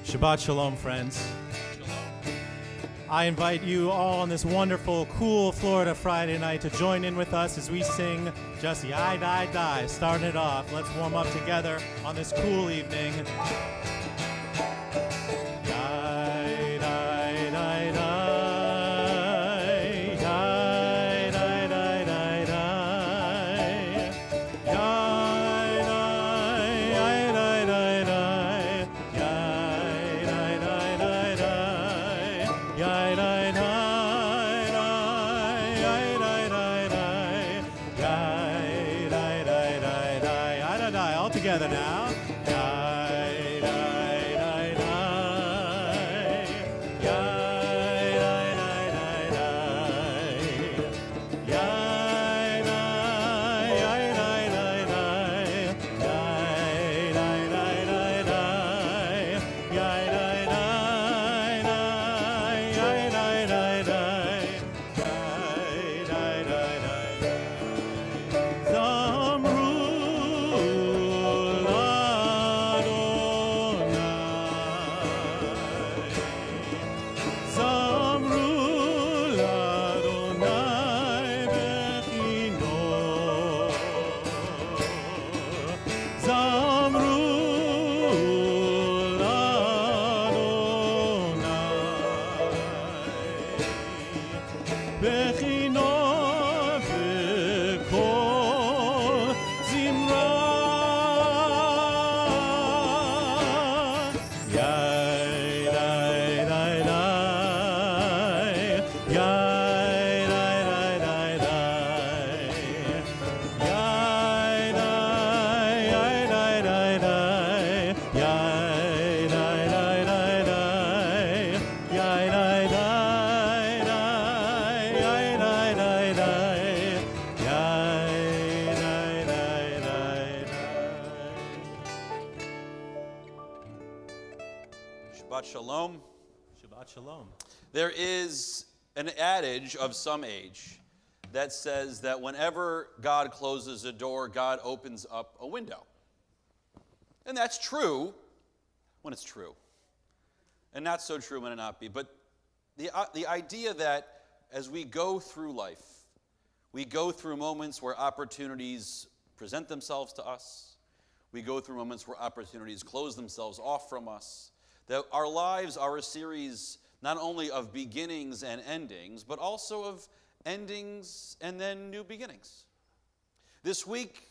Shabbat Shalom, friends. I invite you all on this wonderful, cool Florida Friday night to join in with us as we sing Just Yai Die Die, starting it off. Let's warm up together on this cool evening. Yai Die Die Die, Yai Die Die Die Die, Yai Die Die Die Die, Yai Die Die Die Die, Yai Die Die Die, Yai Die Die Die, Yai Die Die Die Die, Yai Die Die, all together now. Yai Die Die Die, Yai Die Die Die Die, Yai Die Die Die, Yai Die Die Die, Yai Die Die Die, Yai Die Die Die, Yai Die Die Die. Zamru Ladonai, Zamru Ladonai Bechino, Zamru Ladonai Bechino V'kol Zimra, Yai Die Die Die, Yai Die Die Die Die, Yai Die Die Die, Yai Die Die Die, Yai Die Die Die, Yai Die Die Die, Yai Die Die Die. Shabbat Shalom. Shabbat Shalom. There is an adage of some age that says that whenever God closes a door, God opens up a window. And that's true when it's true, and not so true when it not be. But the idea that as we go through life, we go through moments where opportunities present themselves to us. We go through moments where opportunities close themselves off from us. That our lives are a series not only of beginnings and endings, but also of endings and then new beginnings. This week,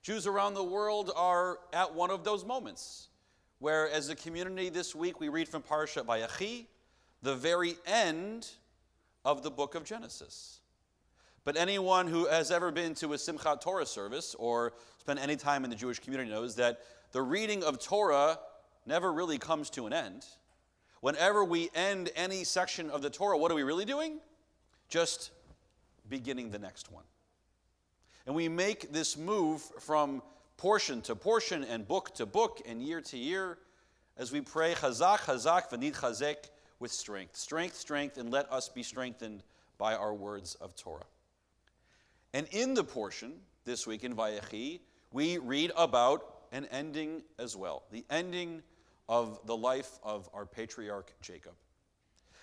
Jews around the world are at one of those moments, where as a community this week we read from Parshat Vayechi, the very end of the book of Genesis. But anyone who has ever been to a Simchat Torah service or spent any time in the Jewish community knows that the reading of Torah never really comes to an end. Whenever we end any section of the Torah, what are we really doing? Just beginning the next one. And we make this move from portion to portion and book to book and year to year as we pray Chazak, Chazak, V'nid Chazek, with strength. Strength, strength, and let us be strengthened by our words of Torah. And in the portion this week in Vayechi, we read about an ending as well. The ending of the life of our patriarch Jacob.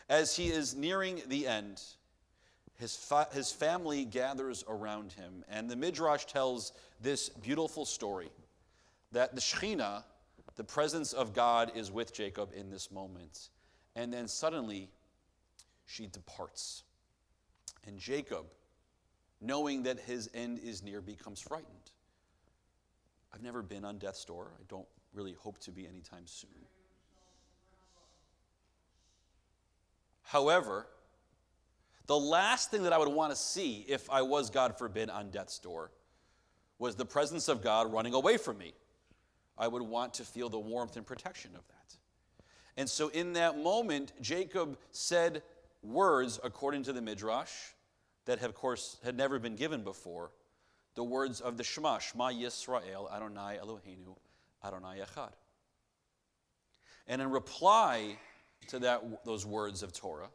As he is nearing the end, his family gathers around him, and the Midrash tells this beautiful story that the Shekhinah, the presence of God, is with Jacob in this moment. And then suddenly, she departs. And Jacob, knowing that his end is near, becomes frightened. I've never been on death's door. I don't really hope to be anytime soon. However, the last thing that I would want to see if I was, God forbid, on death's door was the presence of God running away from me. I would want to feel the warmth and protection of that. And so in that moment, Jacob said words, according to the Midrash, that of course had never been given before, the words of the Shema, Shema Yisrael, Adonai Eloheinu, Adonai Echad. And in reply to those words of Torah,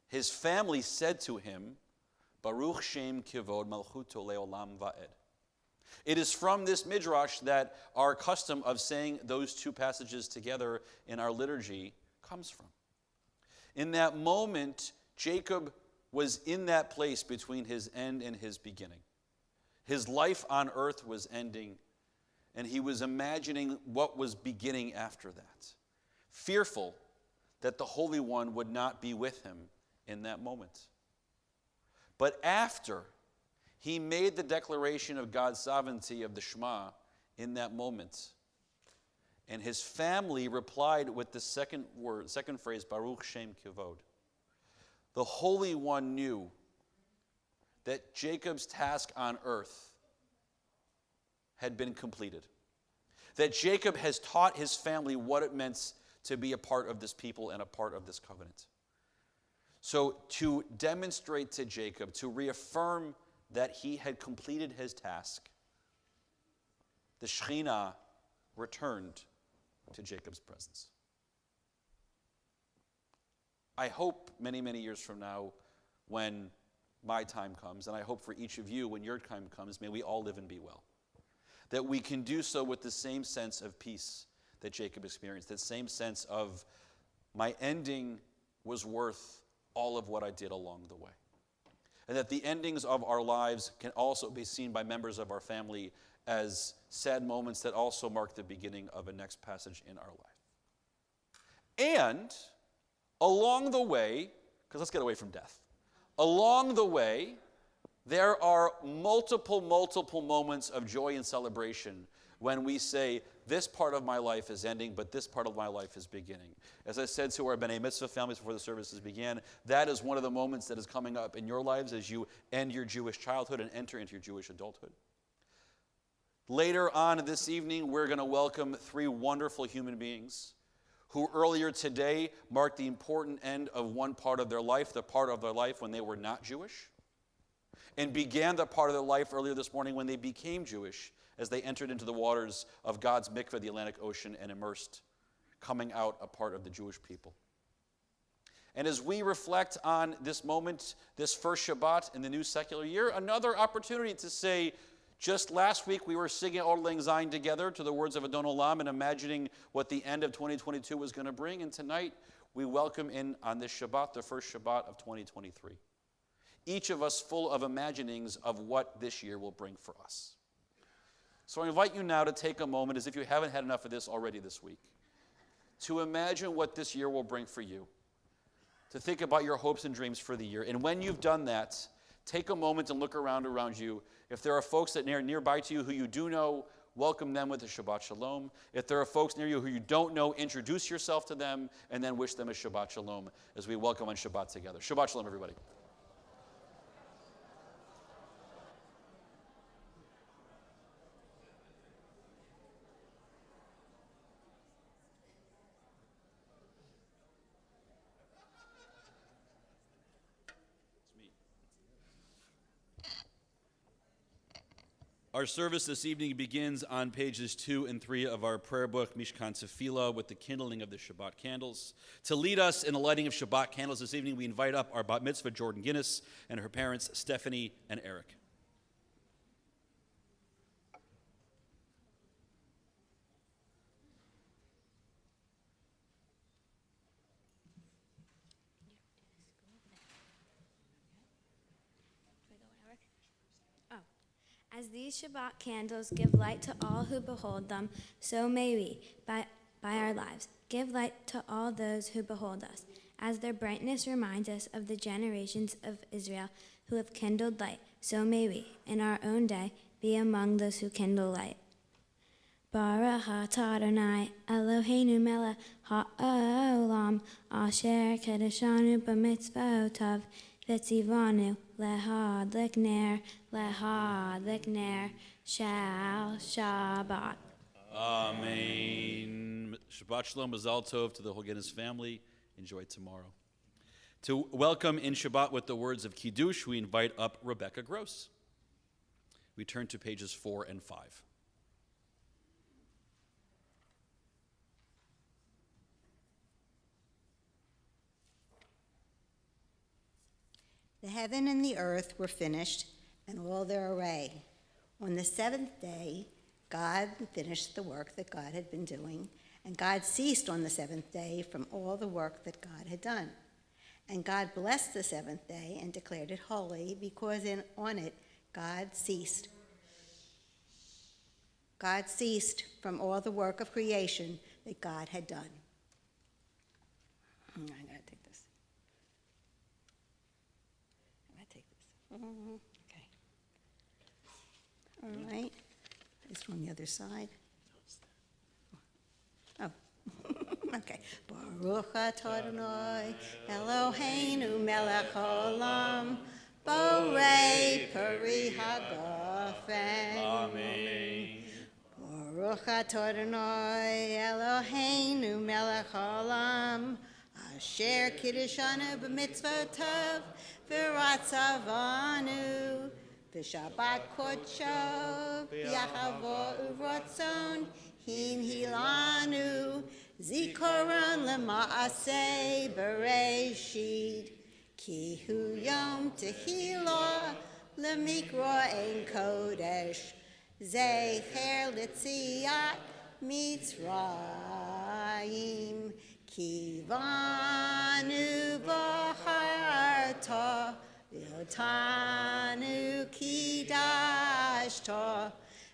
his family said to him, Baruch Shem Kivod Malchuto Leolam Va'ed. It is from this midrash that our custom of saying those two passages together in our liturgy comes from. In that moment, Jacob was in that place between his end and his beginning. His life on earth was ending, and he was imagining what was beginning after that, fearful that the Holy One would not be with him in that moment. But after he made the declaration of God's sovereignty of the Shema in that moment, and his family replied with the second phrase, Baruch Shem Kivod. The Holy One knew that Jacob's task on earth had been completed. That Jacob has taught his family what it meant to be a part of this people and a part of this covenant. So to demonstrate to Jacob, to reaffirm that he had completed his task, the Shekhinah returned to Jacob's presence. I hope many, many years from now, when my time comes, and I hope for each of you when your time comes, may we all live and be well. That we can do so with the same sense of peace that Jacob experienced, that same sense of my ending was worth all of what I did along the way. And that the endings of our lives can also be seen by members of our family as sad moments that also mark the beginning of a next passage in our life. And along the way, because let's get away from death, along the way, there are multiple moments of joy and celebration when we say, this part of my life is ending, but this part of my life is beginning. As I said to our B'nai Mitzvah families before the services began, that is one of the moments that is coming up in your lives as you end your Jewish childhood and enter into your Jewish adulthood. Later on this evening, we're going to welcome 3 wonderful human beings who earlier today marked the important end of one part of their life, the part of their life when they were not Jewish, and began the part of their life earlier this morning when they became Jewish as they entered into the waters of God's mikveh, the Atlantic Ocean, and immersed, coming out a part of the Jewish people. And as we reflect on this moment, this first Shabbat in the new secular year, another opportunity to say, just last week we were singing Auld Lang Syne together to the words of Adon Olam and imagining what the end of 2022 was going to bring. And tonight we welcome in on this Shabbat, the first Shabbat of 2023. Each of us full of imaginings of what this year will bring for us. So I invite you now to take a moment, as if you haven't had enough of this already this week, to imagine what this year will bring for you, to think about your hopes and dreams for the year. And when you've done that, take a moment and look around you. If there are folks that are nearby to you who you do know, welcome them with a Shabbat Shalom. If there are folks near you who you don't know, introduce yourself to them and then wish them a Shabbat Shalom as we welcome on Shabbat together. Shabbat Shalom, everybody. Our service this evening begins on pages 2 and 3 of our prayer book, Mishkan Tefillah, with the kindling of the Shabbat candles. To lead us in the lighting of Shabbat candles this evening, we invite up our bat mitzvah, Jordan Guinness, and her parents, Stephanie and Eric. As these Shabbat candles give light to all who behold them, so may we, by our lives, give light to all those who behold us, as their brightness reminds us of the generations of Israel who have kindled light, so may we, in our own day, be among those who kindle light. Baruch atah Adonai, Eloheinu melech ha'olam, asher kedeshanu b'mitzvotav, v'tzivanu lehadlik ner, shal Shabbat. Amen. Shabbat Shalom, Mazal Tov to the whole Guinness family. Enjoy tomorrow. To welcome in Shabbat with the words of Kiddush, we invite up Rebecca Gross. We turn to pages 4 and 5. The heaven and the earth were finished, and all their array. On the seventh day, God finished the work that God had been doing, and God ceased on the seventh day from all the work that God had done. And God blessed the seventh day and declared it holy, because on it God ceased from all the work of creation that God had done. I'm going to take this. Okay. All right. This on the other side. Oh. Okay. Baruch atah Adonai Eloheinu melech haolam borei peri hagafen. Amen. Baruch atah Adonai Eloheinu melech haolam asher kiddushanu b'mitzvotav v'ratzavanu v'shabbat kodsho v'yachavo u'ratzon hin hilanu zikaron lema'aseh bereshit ki hu yom tehillah lemikra ein kodesh zecher litziat mitzrayim ki vanu v'harta v'otanu kidashta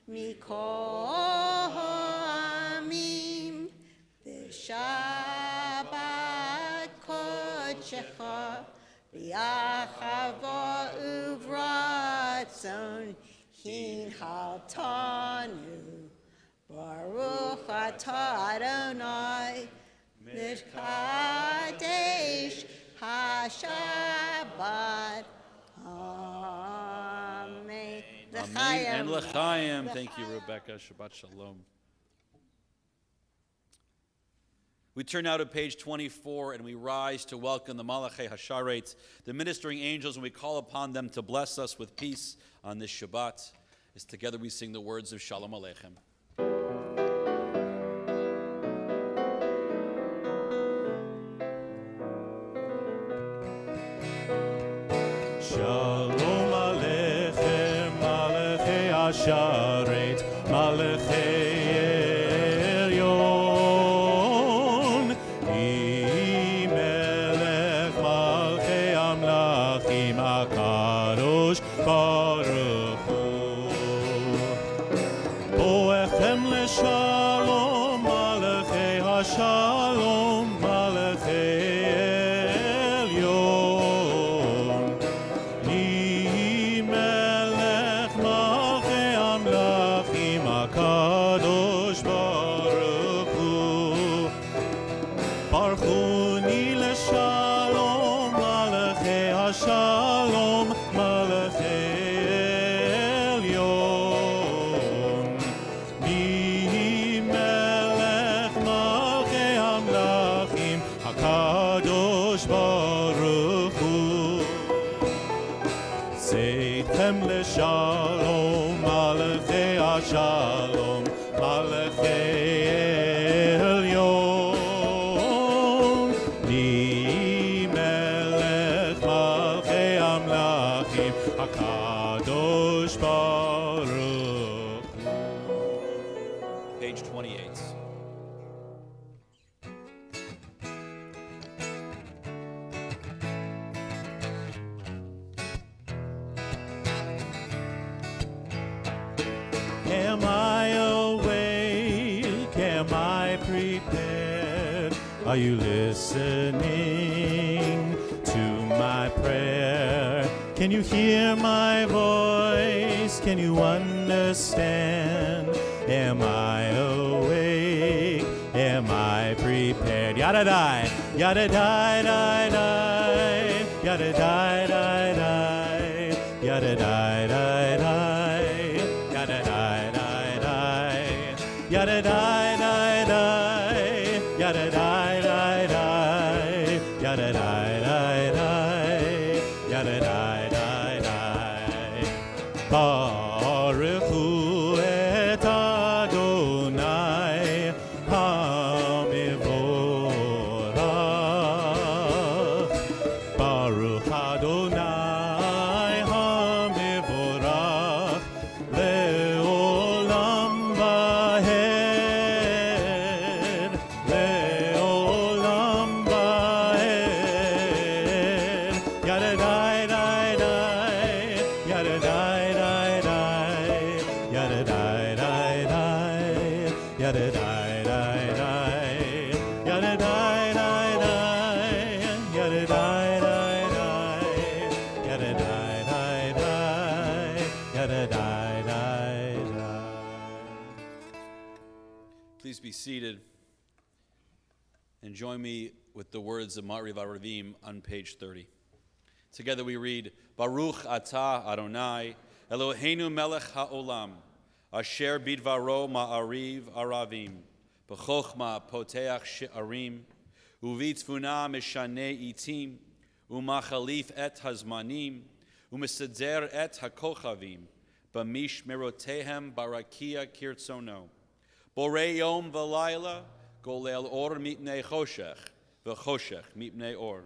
mikol ha'amim v'shabbat kodshecha v'yachava uvratzon hin haltanu baruch atah Adonai l'kadesh ha-shabbat. Amen. Amen and l'chaim. Thank you, Rebecca. Shabbat shalom. We turn now to page 24, and we rise to welcome the Malachei Hasharet, the ministering angels, and we call upon them to bless us with peace on this Shabbat, as together we sing the words of Shalom Aleichem. Shalom Aleichem, Malachei Hasharet, Malachei Elyon, Melech Malchei Amlachim HaKadosh Baruch Hu. Boechem leshalom, Malachei Hashalom, Malachei Elyon, Melech Malchei Amlachim HaKadosh Baruch Hu. Baruchuni leshalom, Malachei Hashalom, Malachei Elyon, Melech Malchei Amlachim HaKadosh Baruch Hu. Seitchem leshalom, Malachei Hashalom, Malachei Elyon, Melech Malchei Amlachim HaKadosh Baruch Hu. Page 28. Am I awake? Am I prepared? Are you listening to my prayer? Can you hear my voice? Can you understand? Am I awake? Am I prepared? Yada die, yada die, die, die, yada die, die, die, yada die, die, die, yada die, die, die, yada die, die, die, yada die, die, die, yada die, die, die, yada die, die, die. Baruch Hu et Adonai HaMivorach. Baruch Adonai HaMivorach seated and join me with the words of Ma'ariv Aravim on page 30. Together we read, Baruch atah Adonai, Eloheinu melech ha'olam, asher bidvaro ma'ariv aravim, b'chochma poteach she'arim, uvitzvuna mishane itim, umachalif et hazmanim, umesedzer et hakochavim, b'mish merotehem barakia kirtzono. Borei yom v'layla, golel or mipnei choshech, v'choshech mipnei or.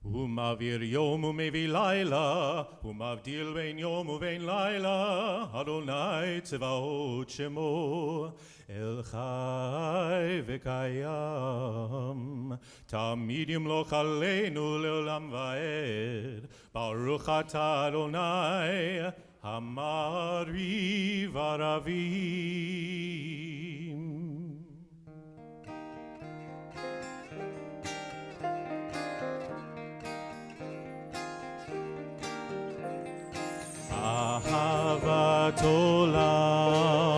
Umavir yom umevi laila, umavdil vein yom uvein laila, Adonai tzevaot shemo, El chai v'kayam, tamid yimloch aleinu leolam va'ed, Baruch atah Adonai, Hamariv Aravim. Ahavat olam,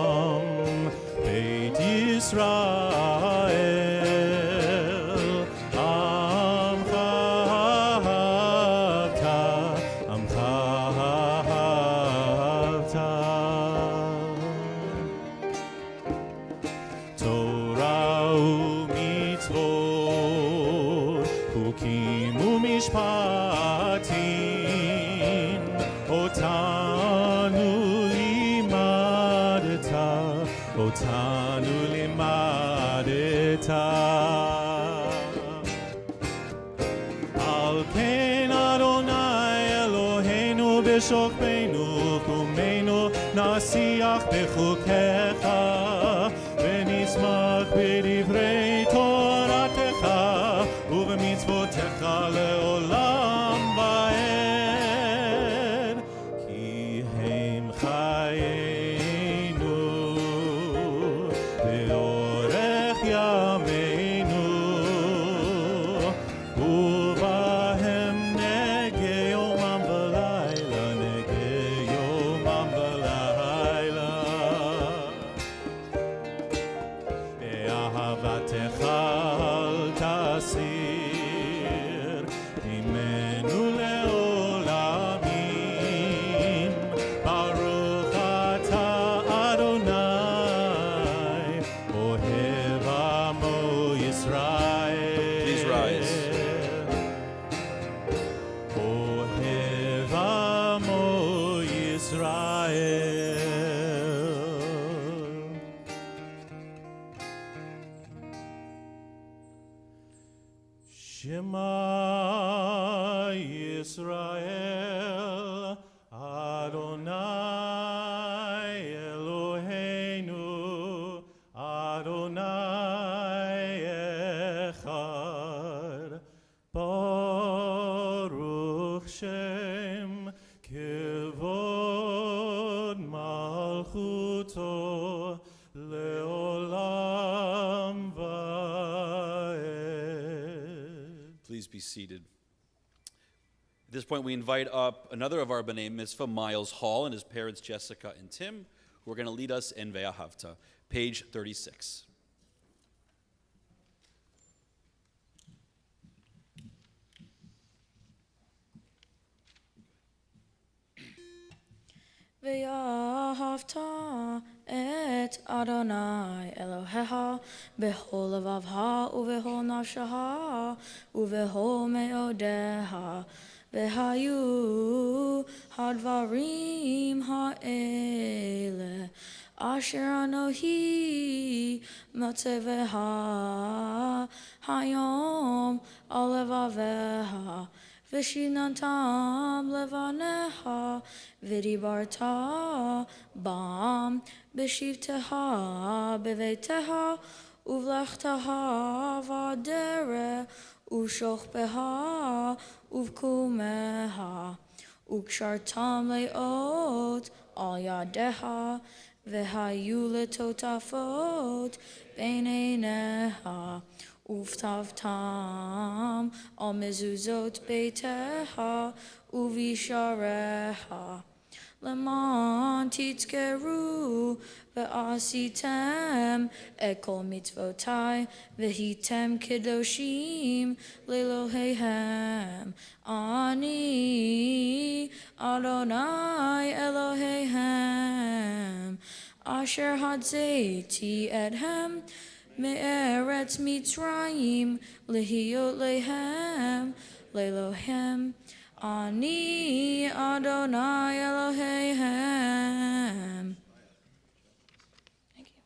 Beit Yisrael, Amcha ahavta, Torah u'mitzvot, Chukim u'mishpatim, Otanu limadeta. Al ken Adonai Eloheinu b'shokbeinu kumenu nasiach b'chukecha v'nismach b'divrei toratecha u'b'mitzvotecha le'olam va'ed ki hem chayenu be'orech yameinu u'bahem nege yomam v'layla nege yomam v'layla be'ahavatecha al tasir imenu le'olamim Baruch atah Adonai ohev amo Yisrael. Please rise. Ohev amo Yisrael. Shema Yisrael, Adonai Eloheinu, Adonai Echad, Baruch Shem Kevod Malchuto Leolam Va'ed. Please be seated. At this point, we invite up another of our B'nai Mitzvah, Miles Hall, and his parents, Jessica and Tim, who are going to lead us in Ve'ahavta, page 36. Ve'ahavta et Adonai Elohecha b'chol levavcha u'v'chol nafshecha u'v'chol me'odeha v'hayu hadvarim ha'ele asher anohi matzeveha hayom al levaveha Vishinantam levaneha vidibarta bam bishivteha beveteha uvlechtaha vadere ushochbeha uvkumeha ukshartam leot al yadeha vehayu letotafot beineneha Uftavtam al mezuzot beiteha uvishareha למען תזכרו ועשיתם את כל מצוותי והייתם קדושים לאלוהיהם. אני אדוני אלוהיהם אשר הוצאתי אתכם מארץ מצרים להיות להם לאלוהים. אני אדוני אלוהיהם. Thank you.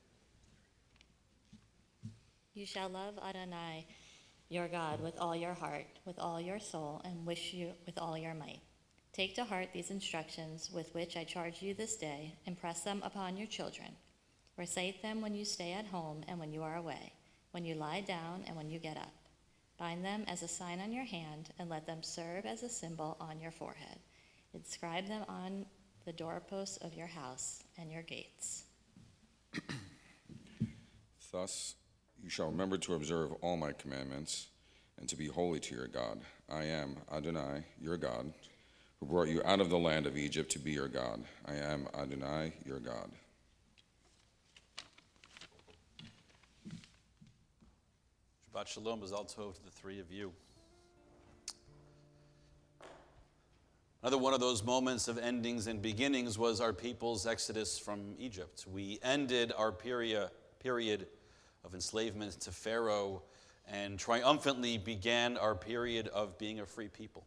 You shall love Adonai, your God, with all your heart, with all your soul, and wish you with all your might. Take to heart these instructions with which I charge you this day. Impress them upon your children. Recite them when you stay at home and when you are away, when you lie down and when you get up. Bind them as a sign on your hand, and let them serve as a symbol on your forehead. Inscribe them on the doorposts of your house and your gates. Thus you shall remember to observe all my commandments, and to be holy to your God. I am Adonai, your God, who brought you out of the land of Egypt to be your God. I am Adonai, your God. Shabbat Shalom, Mazal Tov to the three of you. Another one of those moments of endings and beginnings was our people's exodus from Egypt. We ended our period of enslavement to Pharaoh and triumphantly began our period of being a free people.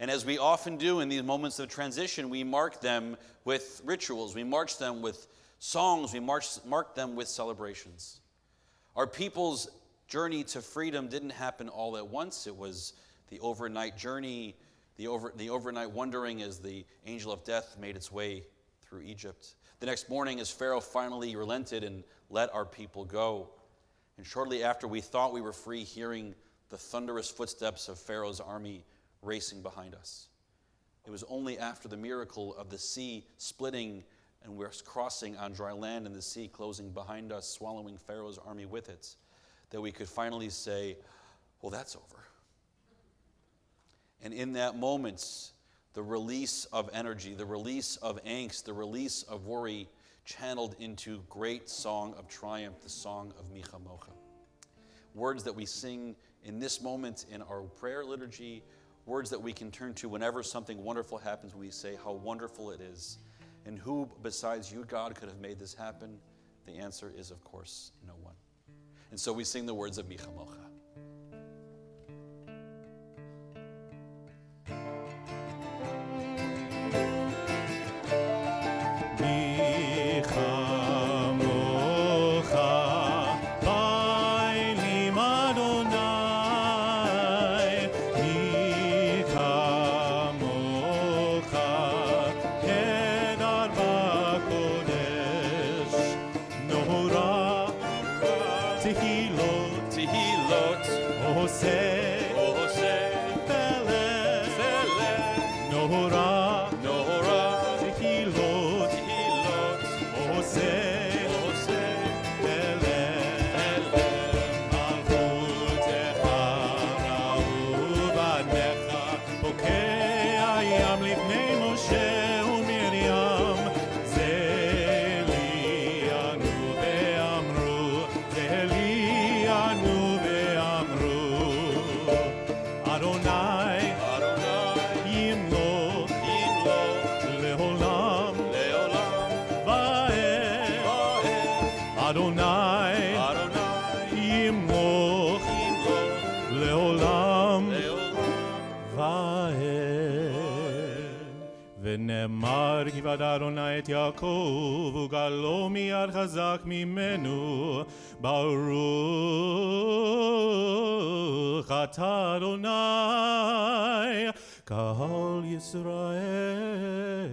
And as we often do in these moments of transition, we mark them with rituals, we mark them with songs, we mark them with celebrations. Our people's journey to freedom didn't happen all at once. It was the overnight journey, the overnight wandering as the angel of death made its way through Egypt. The next morning, as Pharaoh finally relented and let our people go, and shortly after we thought we were free, hearing the thunderous footsteps of Pharaoh's army racing behind us. It was only after the miracle of the sea splitting and we're crossing on dry land and the sea closing behind us, swallowing Pharaoh's army with it, that we could finally say, well, that's over. And in that moment, the release of energy, the release of angst, the release of worry channeled into great song of triumph, the song of Micha Mocha. Words that we sing in this moment in our prayer liturgy, words that we can turn to whenever something wonderful happens. We say how wonderful it is. And who besides you, God, could have made this happen? The answer is, of course, no one. And so we sing the words of Micha Mocha. ונאמר כיבד אדוני את יעקב וגאלו מיד חזק ממנו ברוך אתה אדוני קהל ישראל.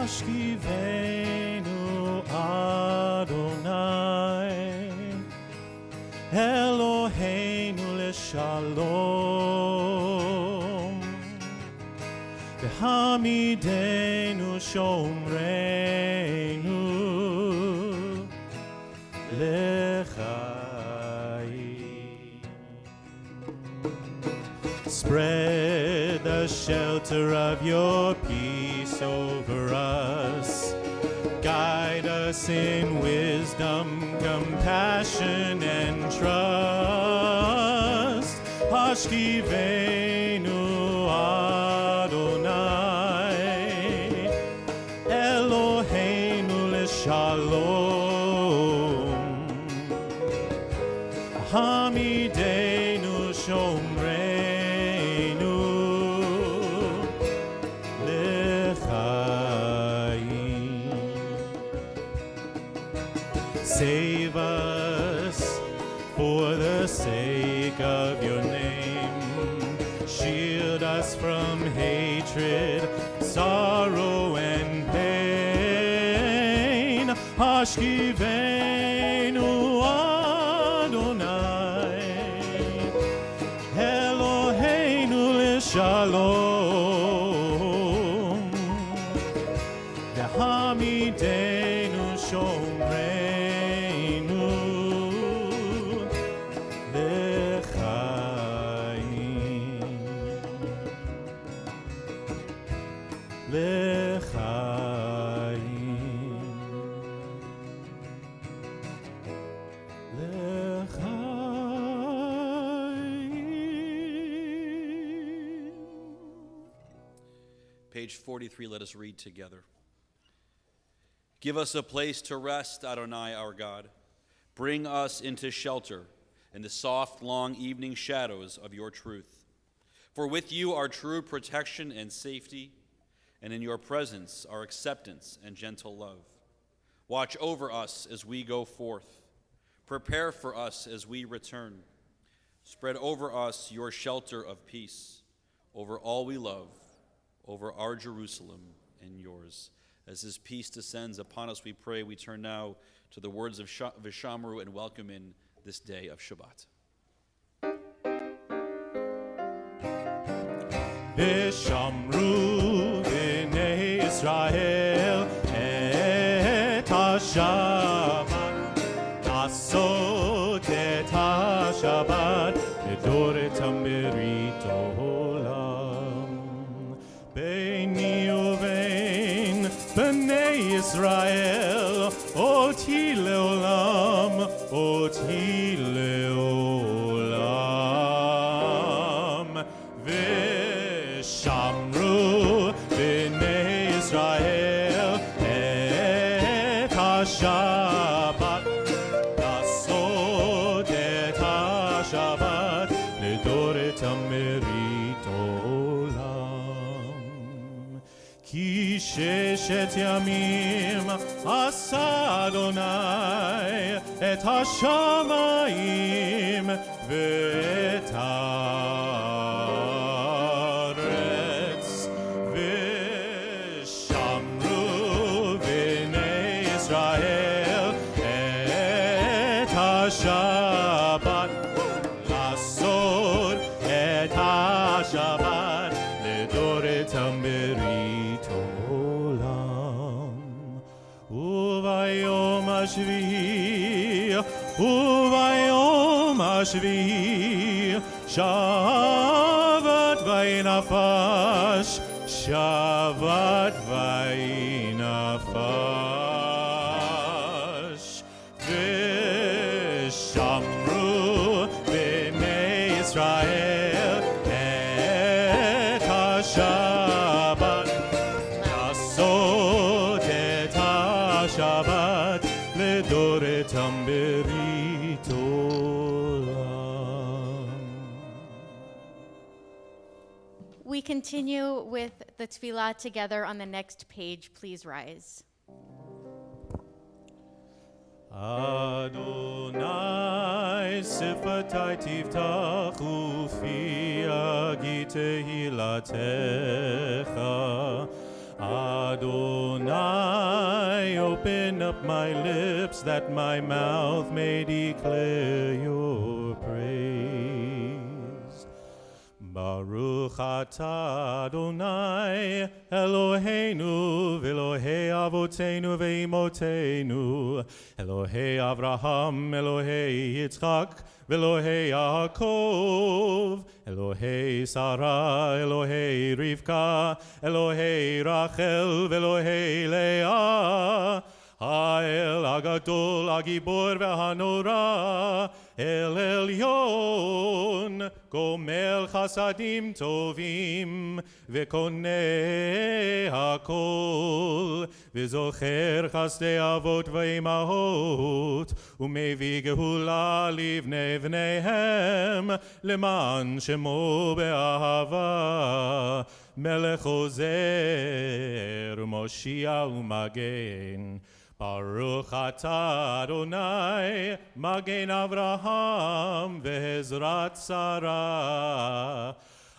השכיבנו אדוני אלוהינו לשלום V'hamidenu shomreinu l'chaim. Spread the shelter of your peace over us. Guide us in wisdom, compassion, and trust. Hashkivenu Adonai, Eloheinu l'shalom. Hamidenu shomreinu l'chaim. Save us for the sake of your name. Shield us from hatred, sorrow, and pain. Hashkivenu Adonai, Eloheinu l'shalom. V'hamidenu shomreinu l'chaim. L'chaim. L'chaim. Page 43, let us read together. Give us a place to rest, Adonai, our God. Bring us into shelter in the soft, long evening shadows of your truth. For with you are true protection and safety, and in your presence are acceptance and gentle love. Watch over us as we go forth. Prepare for us as we return. Spread over us your shelter of peace, over all we love, over our Jerusalem and yours. As his peace descends upon us, we pray. We turn now to the words of Vishamru and welcome in this day of Shabbat. Vishamru b'nei Israel et ha-Shabbat, asot et ha-Shabbat, edor et ha-merit olam. Beini uvein b'nei Israel, oti leolam, oti leolam. Vishamru b'nei Israel et ha-Shabbat, asot et ha-Shabbat, ledor et ha-merit olam. Ki sheshet yamim asa Adonai et ha-shamayim ve'et haaretz. Vishamru b'nei Israel et ha-Shabbat, lasod et ha-Shabbat, ledor et ha-merit olam. Uvayom hashvi, shavat vaynafash, shavat vaynafash. Vishamru b'nei Israel et ha-Shabbat, asot et ha-Shabbat, ledor et ha-merit olam. We continue with the tefillah together on the next page. Please rise. Adonai sifatai tiftach ufi agi tehilatecha. Adonai, open up my lips that my mouth may declare your praise. Baruch atah Adonai Eloheinu v'Elohei avotenu ve'imotenu Elohei Avraham Elohei Yitzchak v'Elohei Yaakov Elohei Sarah Elohei Rivka Elohei Rachel v'Elohei Leah האל הגדול, הגיבור והנורא, אל עליון, גומל חסדים טובים, וקונה הכל, וזוכר חסדי אבות ואימהות, ומביא גאולה לבני בניהם, למען שמו באהבה, מלך עוזר ומושיע ומגן. Baruch atah Adonai, Magen Avraham ve'ezrat Sarah.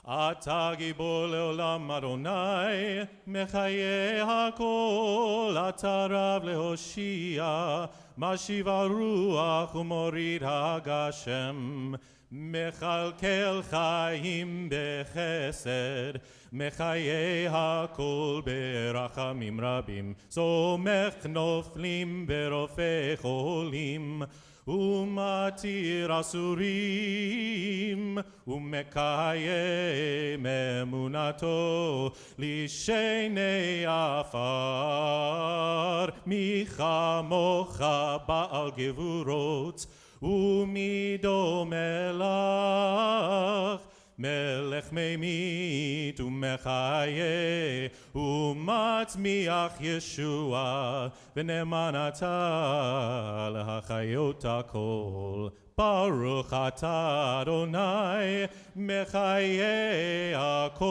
Atah gibor leolam Adonai, mechaye hakol, atah rav lehoshia, mashiv haruach umorid hagashem. Mechalkel chaim bechesed, mechaye hakol berachamim rabim, somech noflim berofei cholim, umatir asurim, umekayem emunato, lishenei afar, michamocha ba'al gevurot, ומידו מלך, מלך ממית ומחיה, ומצמיח ישוע, ונאמן אתה להחיות הכל. ברוך אתה אדוני, מחיה הכל.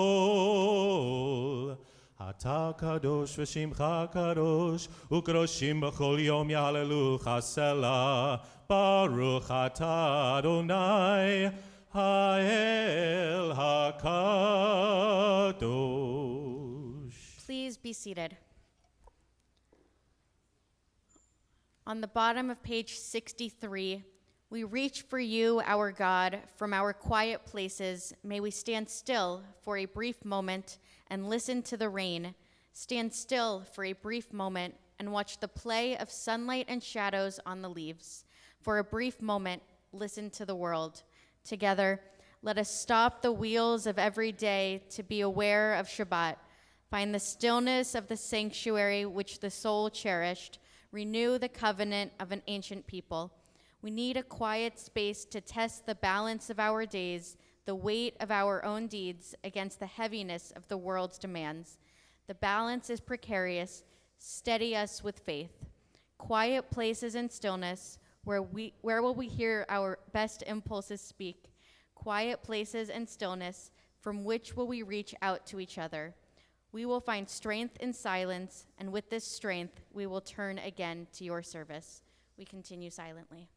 אתה קדוש ושמך קדוש, וקדושים בכל יום יהללוך סלה. Baruch atah Adonai Ha'el HaKadosh. Please be seated. On the bottom of page 63, we reach for you, our God, from our quiet places. May we stand still for a brief moment and listen to the rain. Stand still for a brief moment and watch the play of sunlight and shadows on the leaves. For a brief moment, listen to the world. Together, let us stop the wheels of every day to be aware of Shabbat. Find the stillness of the sanctuary which the soul cherished. Renew the covenant of an ancient people. We need a quiet space to test the balance of our days, the weight of our own deeds against the heaviness of the world's demands. The balance is precarious. Steady us with faith. Quiet places and stillness, where will we hear our best impulses speak? Quiet places and stillness, from which will we reach out to each other? We will find strength in silence, and with this strength, we will turn again to your service. We continue silently.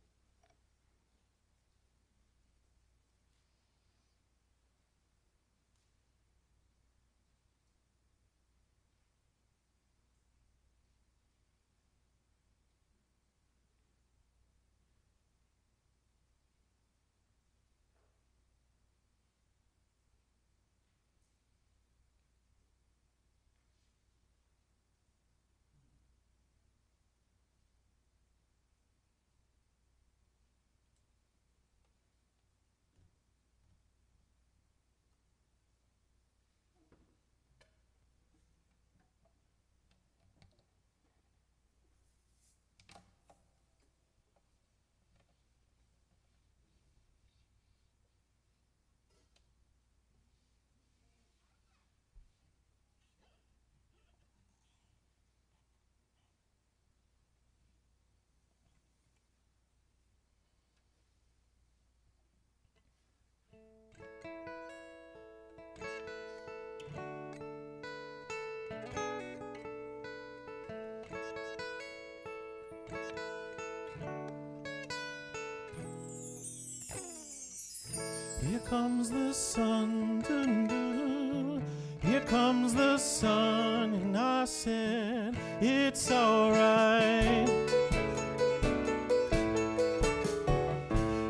Here comes the sun, doo-doo. Here comes the sun, and I said, it's alright.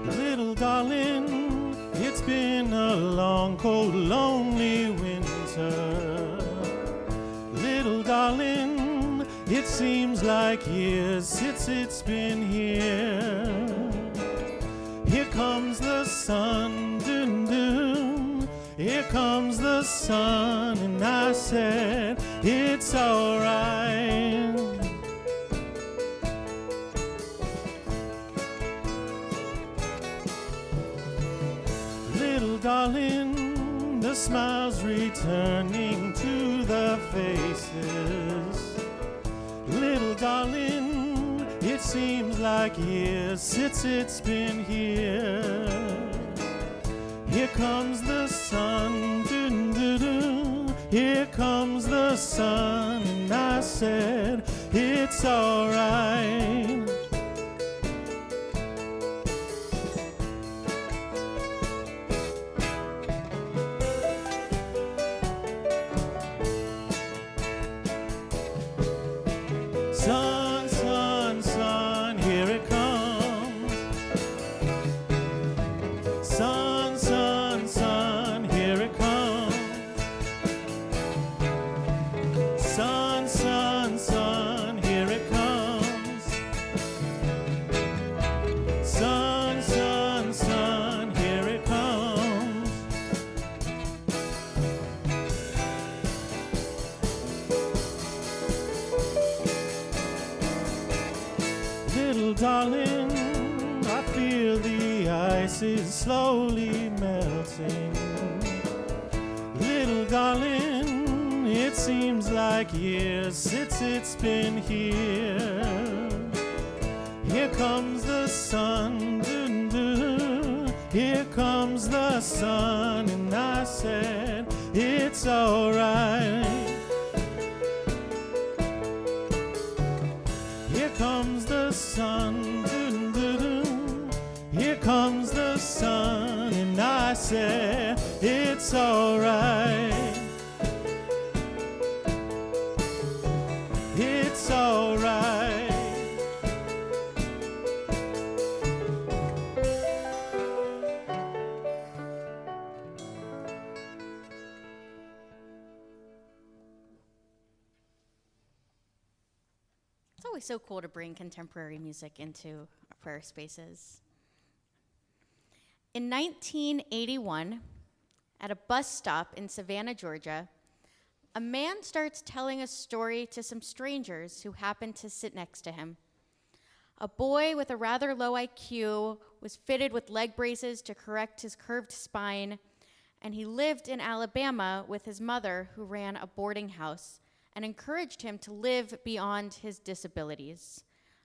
Little darling, it's been a long cold, lonely winter. Little darling, it seems like years since it's been here. Here comes the sun, dun dun. Here comes the sun, and I said, it's alright. Little darling, the smiles returning to the faces. Little darling, it seems like years since it's been here. Here comes the sun, dun, dun, dun. Here comes the sun, and I said, it's alright. Sun, sun, sun, here it comes. Sun, sun, sun, here it comes. Sun, sun, sun, here it comes. Sun, sun, sun, here it comes. Little darling, I feel the ice is slowly melting. Little darling, it seems like years since it's been here. Here comes the sun, dun, dun. Here comes the sun, and I said, it's alright. Here comes the sun, dun, dun, dun. Here comes the sun, and I say it's alright. It's alright. It's always so cool to bring contemporary music into our prayer spaces. In 1981, at a bus stop in Savannah, Georgia, a man starts telling a story to some strangers who happen to sit next to him. A boy with a rather low IQ was fitted with leg braces to correct his curved spine, and he lived in Alabama with his mother, who ran a boarding house and encouraged him to live beyond his disabilities.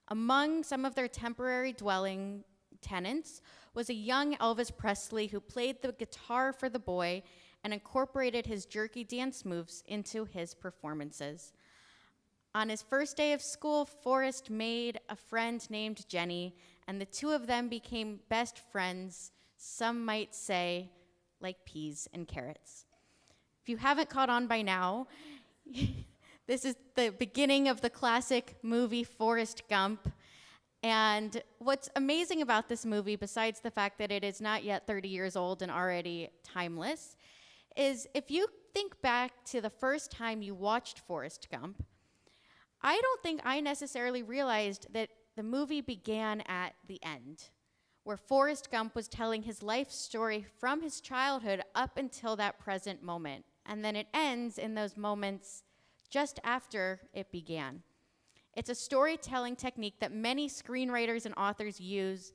Among some of their temporary dwelling tenants was a young Elvis Presley who played the guitar for the boy and incorporated his jerky dance moves into his performances. On his first day of school, Forrest made a friend named Jenny, and the two of them became best friends, some might say, like peas and carrots. If you haven't caught on by now, this is the beginning of the classic movie Forrest Gump. And what's amazing about this movie, besides the fact that it is not yet 30 years old and already timeless, is if you think back to the first time you watched Forrest Gump, I don't think I necessarily realized that the movie began at the end, where Forrest Gump was telling his life story from his childhood up until that present moment. And then it ends in those moments just after it began. It's a storytelling technique that many screenwriters and authors use,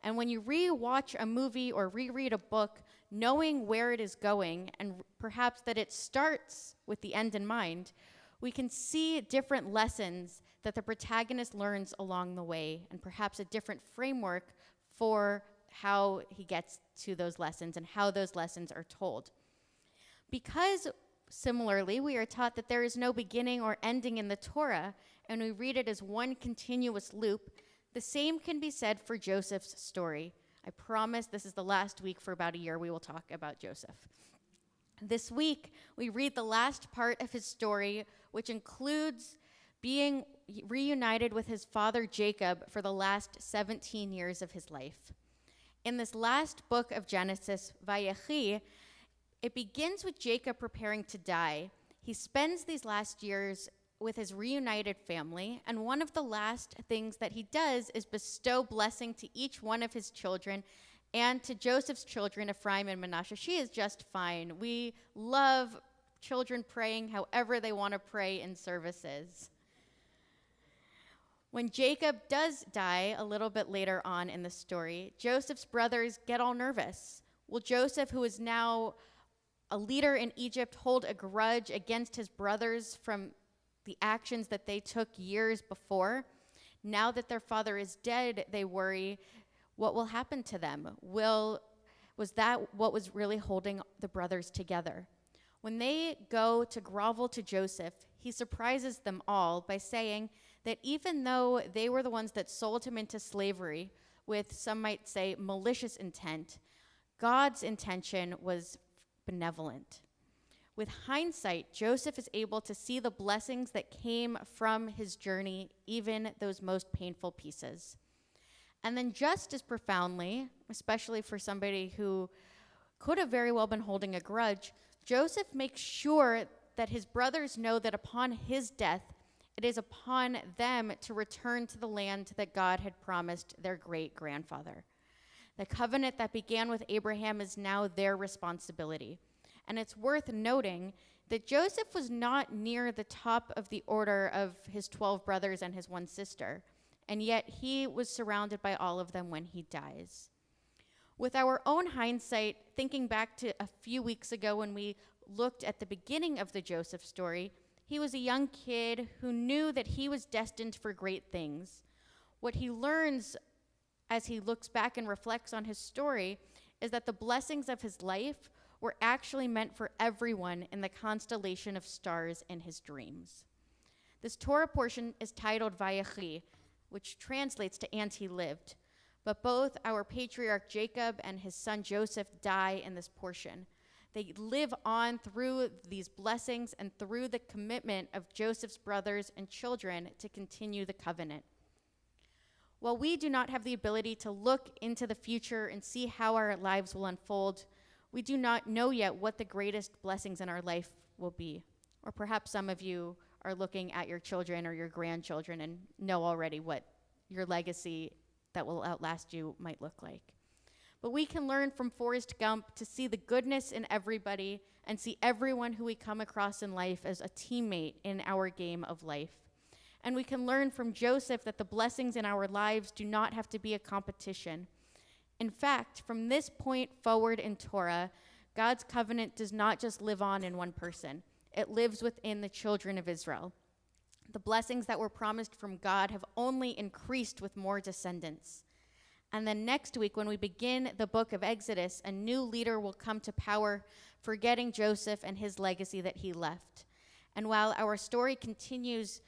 and when you re-watch a movie or reread a book, knowing where it is going, and perhaps that it starts with the end in mind, we can see different lessons that the protagonist learns along the way, and perhaps a different framework for how he gets to those lessons and how those lessons are told. Because similarly, we are taught that there is no beginning or ending in the Torah, and we read it as one continuous loop, the same can be said for Joseph's story. I promise this is the last week for about a year we will talk about Joseph. This week, we read the last part of his story, which includes being reunited with his father Jacob for the last 17 years of his life. In this last book of Genesis, Vayechi, It begins with Jacob preparing to die. He spends these last years with his reunited family, and one of the last things that he does is bestow blessing to each one of his children and to Joseph's children, Ephraim and Manasseh. She is just fine. We love children praying however they want to pray in services. When Jacob does die a little bit later on in the story, Joseph's brothers get all nervous. Will Joseph, who is now a leader in Egypt, hold a grudge against his brothers from the actions that they took years before? Now that their father is dead, they worry, what will happen to them? Was that what was really holding the brothers together? When they go to grovel to Joseph, he surprises them all by saying that even though they were the ones that sold him into slavery with, some might say, malicious intent, God's intention was benevolent. With hindsight, Joseph is able to see the blessings that came from his journey, even those most painful pieces. And then just as profoundly, especially for somebody who could have very well been holding a grudge, Joseph makes sure that his brothers know that upon his death, it is upon them to return to the land that God had promised their great-grandfather. The covenant that began with Abraham is now their responsibility. And it's worth noting that Joseph was not near the top of the order of his 12 brothers and his one sister, and yet he was surrounded by all of them when he dies. With our own hindsight, thinking back to a few weeks ago when we looked at the beginning of the Joseph story, he was a young kid who knew that he was destined for great things. What he learns as he looks back and reflects on his story is that the blessings of his life were actually meant for everyone in the constellation of stars in his dreams. This Torah portion is titled Vayechi, which translates to "and he lived." But both our patriarch Jacob and his son Joseph die in this portion. They live on through these blessings and through the commitment of Joseph's brothers and children to continue the covenant. While we do not have the ability to look into the future and see how our lives will unfold, we do not know yet what the greatest blessings in our life will be. Or perhaps some of you are looking at your children or your grandchildren and know already what your legacy that will outlast you might look like. But we can learn from Forrest Gump to see the goodness in everybody and see everyone who we come across in life as a teammate in our game of life. And we can learn from Joseph that the blessings in our lives do not have to be a competition. In fact, from this point forward in Torah, God's covenant does not just live on in one person. It lives within the children of Israel. The blessings that were promised from God have only increased with more descendants. And then next week, when we begin the book of Exodus, a new leader will come to power, forgetting Joseph and his legacy that he left. And while our story continues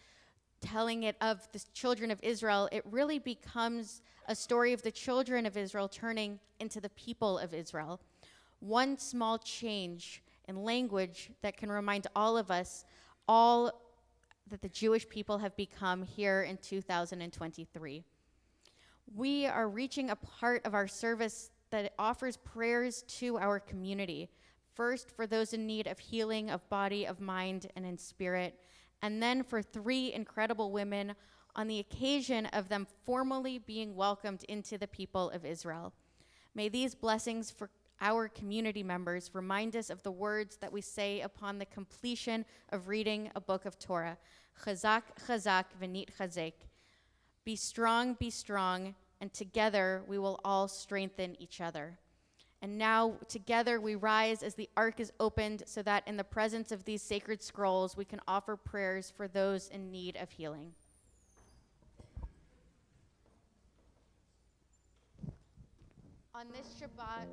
telling it of the children of Israel, it really becomes a story of the children of Israel turning into the people of Israel. One small change in language that can remind all of us all that the Jewish people have become here in 2023. We are reaching a part of our service that offers prayers to our community. First, for those in need of healing of body, of mind, and in spirit. And then for 3 incredible women on the occasion of them formally being welcomed into the people of Israel. May these blessings for our community members remind us of the words that we say upon the completion of reading a book of Torah. Chazak, chazak, v'nit chazek. Be strong, and together we will all strengthen each other. And now together we rise as the ark is opened so that in the presence of these sacred scrolls we can offer prayers for those in need of healing. On this Shabbat,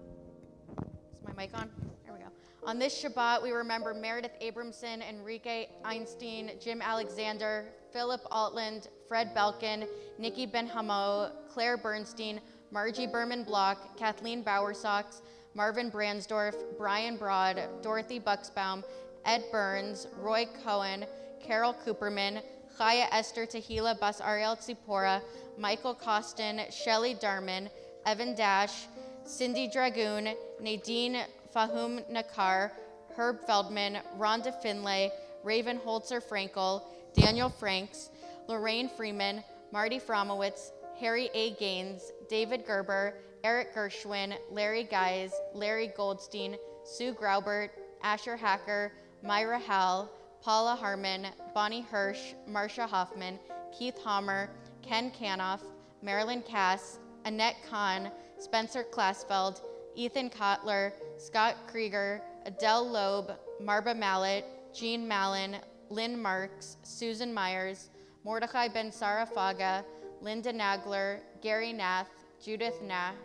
is my mic on? There we go. On this Shabbat, we remember Meredith Abramson, Enrique Einstein, Jim Alexander, Philip Altland, Fred Belkin, Nikki Ben-Hamo, Claire Bernstein, Margie Berman-Block, Kathleen Bowersox, Marvin Bransdorf, Brian Broad, Dorothy Buxbaum, Ed Burns, Roy Cohen, Carol Cooperman, Chaya Esther Tehila Bas Ariel Tzipora, Michael Costin, Shelley Darman, Evan Dash, Cindy Dragoon, Nadine Fahum Nakar, Herb Feldman, Rhonda Finlay, Raven Holzer-Frankel, Daniel Franks, Lorraine Freeman, Marty Fromowitz, Harry A. Gaines, David Gerber, Eric Gershwin, Larry Guys, Larry Goldstein, Sue Graubert, Asher Hacker, Myra Howell, Paula Harmon, Bonnie Hirsch, Marcia Hoffman, Keith Hammer, Ken Canoff, Marilyn Cass, Annette Kahn, Spencer Klassfeld, Ethan Kotler, Scott Krieger, Adele Loeb, Marba Mallet, Jean Mallon, Lynn Marks, Susan Myers, Mordechai Ben Sarafaga, Linda Nagler, Gary Nath, Judith Nath,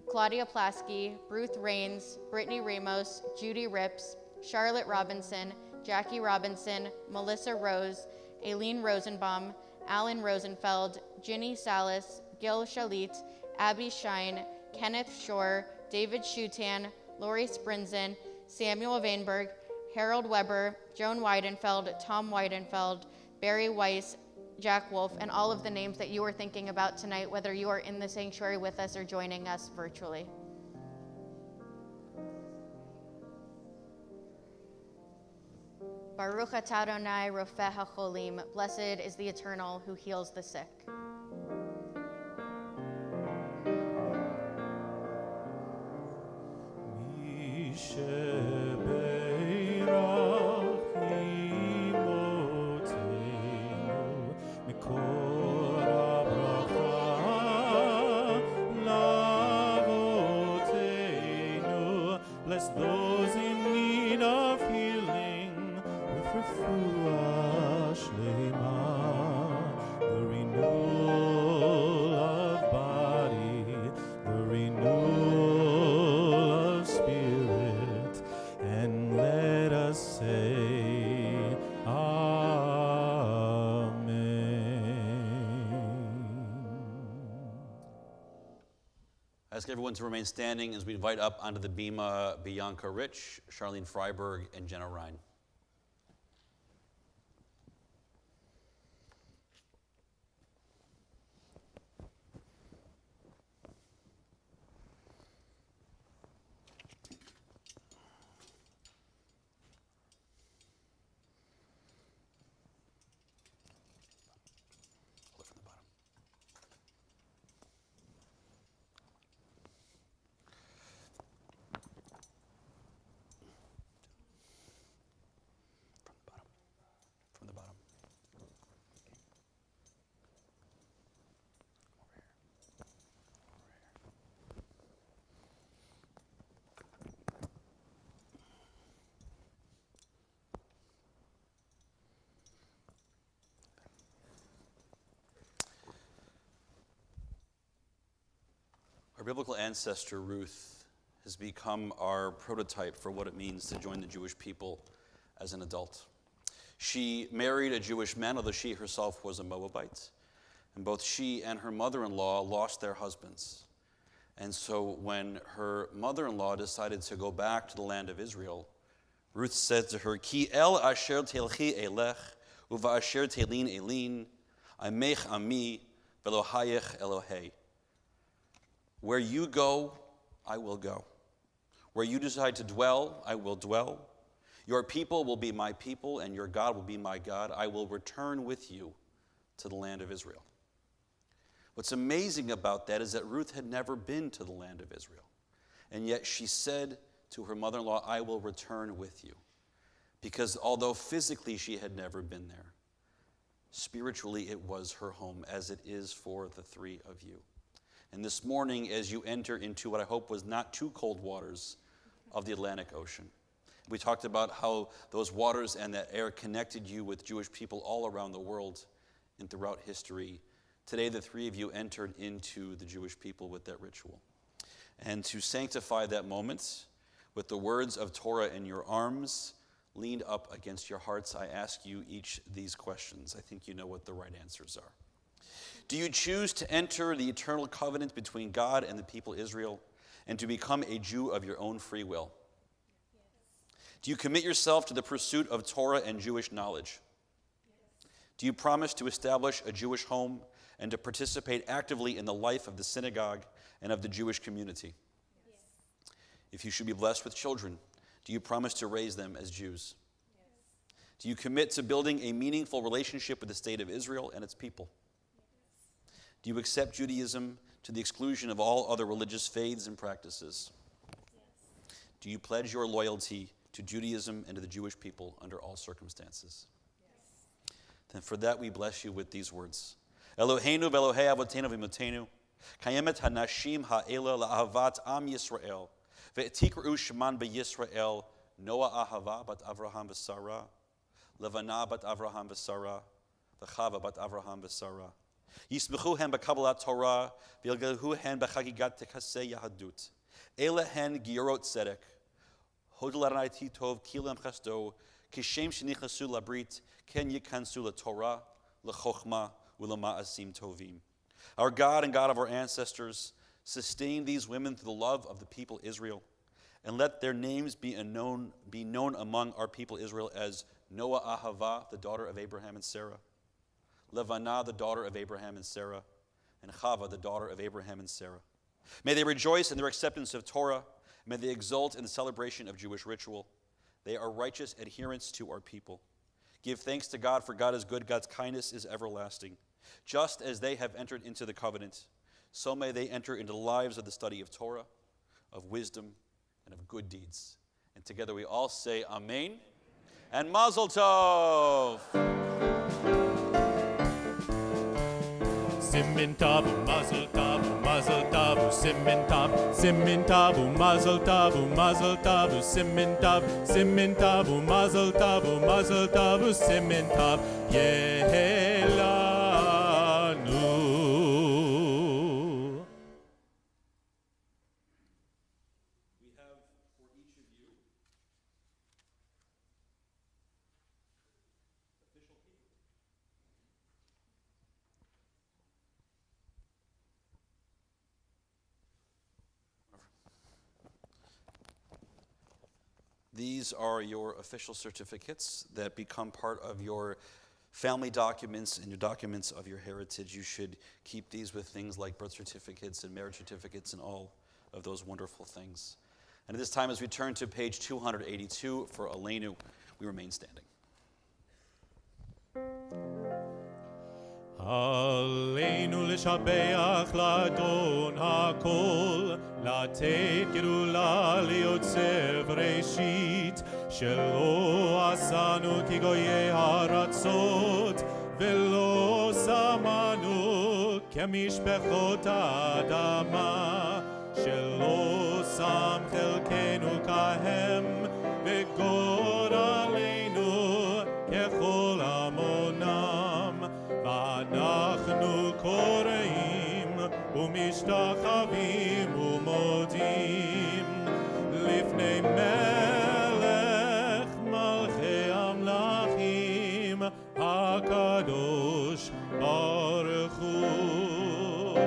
Claudia Plasky, Ruth Rains, Brittany Ramos, Judy Rips, Charlotte Robinson, Jackie Robinson, Melissa Rose, Aileen Rosenbaum, Alan Rosenfeld, Ginny Salas, Gil Shalit, Abby Shine, Kenneth Shore, David Schutan, Lori Sprinzen, Samuel Vainberg, Harold Weber, Joan Weidenfeld, Tom Weidenfeld, Barry Weiss, Jack Wolf, and all of the names that you are thinking about tonight, whether you are in the sanctuary with us or joining us virtually. Baruch atah Adonai rofeh hacholim. Blessed is the Eternal who heals the sick. Bless those in need of healing with refuah shlema, the renewal of body, the renewal of spirit, and let us say Amen. I ask everyone to remain standing as we invite up onto the bima Bianca Rich, Charlene Freiberg, and Jenna Ryan. Hold it from the bottom. From the bottom. Over here. Our biblical ancestor Ruth has become our prototype for what it means to join the Jewish people as an adult. She married a Jewish man, although she herself was a Moabite. And both she and her mother-in-law lost their husbands. And so when her mother-in-law decided to go back to the land of Israel, Ruth said to her, Ki el asher telchi elech, uva asher telin elin, amech ami, velohayech Elohei. Where you go, I will go. Where you decide to dwell, I will dwell. Your people will be my people, and your God will be my God. I will return with you to the land of Israel. What's amazing about that is that Ruth had never been to the land of Israel. And yet she said to her mother-in-law, I will return with you. Because although physically she had never been there, spiritually it was her home, as it is for the three of you. And this morning, as you enter into what I hope was not too cold waters of the Atlantic Ocean, we talked about how those waters and that air connected you with Jewish people all around the world and throughout history. Today, the three of you entered into the Jewish people with that ritual. And to sanctify that moment, with the words of Torah in your arms, leaned up against your hearts, I ask you each these questions. I think you know what the right answers are. Do you choose to enter the eternal covenant between God and the people Israel and to become a Jew of your own free will? Yes. Do you commit yourself to the pursuit of Torah and Jewish knowledge? Yes. Do you promise to establish a Jewish home and to participate actively in the life of the synagogue and of the Jewish community? Yes. If you should be blessed with children, do you promise to raise them as Jews? Yes. Do you commit to building a meaningful relationship with the state of Israel and its people? Yes. Do you accept Judaism to the exclusion of all other religious faiths and practices? Yes. Do you pledge your loyalty to Judaism and to the Jewish people under all circumstances? Yes. Then for that we bless you with these words. Eloheinu v'Elohei avotenu v'imotenu, kayemet hanashim ha'ela la'ahavat am Yisrael, ve'tikru sheman b'Yisrael, Noah ahava bat Avraham v'Sarah, Levana bat Avraham v'Sarah, v'Chava bat Avraham v'Sarah. Yismechu hen b'kabbalat Torah, v'yilgehu hen b'chagigat tekasei Yahadut. Ele hen giorot tzedek, hodel Adonai tov kilem chesdo, kishem shenichasu labrit, ken yikansu laTorah, lechochma, u'lema'asim tovim. Our God and God of our ancestors, sustain these women through the love of the people Israel, and let their names be known among our people Israel as Noah Ahava, the daughter of Abraham and Sarah, Levana, the daughter of Abraham and Sarah, and Chava, the daughter of Abraham and Sarah. May they rejoice in their acceptance of Torah. May they exult in the celebration of Jewish ritual. They are righteous adherents to our people. Give thanks to God, for God is good. God's kindness is everlasting. Just as they have entered into the covenant, so may they enter into the lives of the study of Torah, of wisdom, and of good deeds. And together we all say Amen and Mazel Tov. Simin tavu, mazel tavu, mazel tavu, simin tavu, simin tavu, mazel tavu, mazel tavu, simin tavu, mazel tavu, mazel tavu, simin tavu, yehelanu. We have for each of you official people. These are your official certificates that become part of your family documents and your documents of your heritage. You should keep these with things like birth certificates and marriage certificates and all of those wonderful things. And at this time, as we turn to page 282 for Aleinu, we remain standing. עלינו לשבח לאדון הכל, לתת גדולה ליוצר בראשית, שלא עשנו כגויי הארצות, ולא שמנו כמשפחות האדמה, שלא שם חלקנו כהם, וגורלנו ככל עמונם. ואנחנו קוראים ומשתחווים ומודים לפני מלך מלכי המלכים הקדוש ברוך הוא.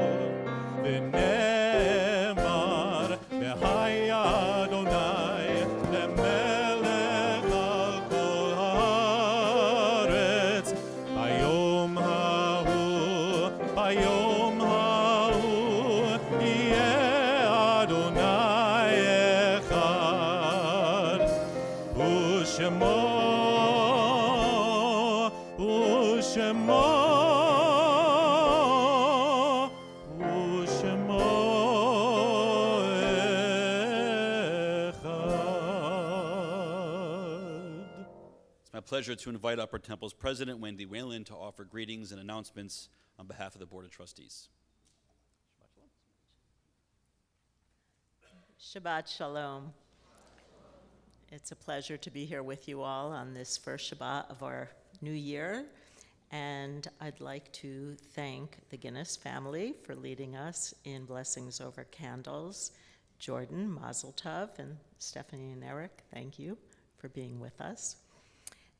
ונאמר והיה אדוני למלך על כל הארץ ביום ההוא יהיה אדוני אחד ושמו It's my pleasure to invite Upper Temple's President, Wendy Whalen, to offer greetings and announcements on behalf of the Board of Trustees. Shabbat Shalom. It's a pleasure to be here with you all on this first Shabbat of our new year. And I'd like to thank the Guinness family for leading us in blessings over candles. Jordan, Mazel Tov, and Stephanie and Eric, thank you for being with us.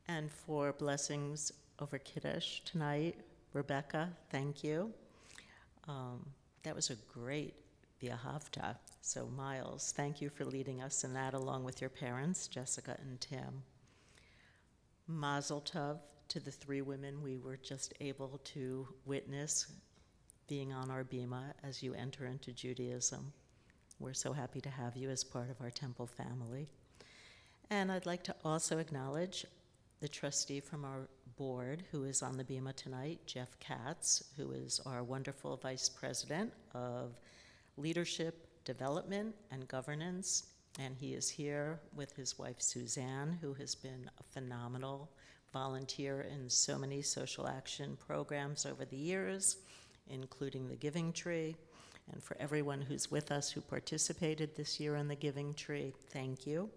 And for blessings over Kiddush tonight, Rebecca, thank you. That was a great V'ahavta. So Miles, thank you for leading us in that along with your parents, Jessica and Tim. Mazel Tov to the three women we were just able to witness being on our bima as you enter into Judaism. We're so happy to have you as part of our temple family. And I'd like to also acknowledge the trustee from our board who is on the bima tonight, Jeff Katz, who is our wonderful vice president of leadership, development, and governance. And he is here with his wife, Suzanne, who has been a phenomenal volunteer in so many social action programs over the years, including the Giving Tree. And for everyone who's with us who participated this year in the Giving Tree, thank you.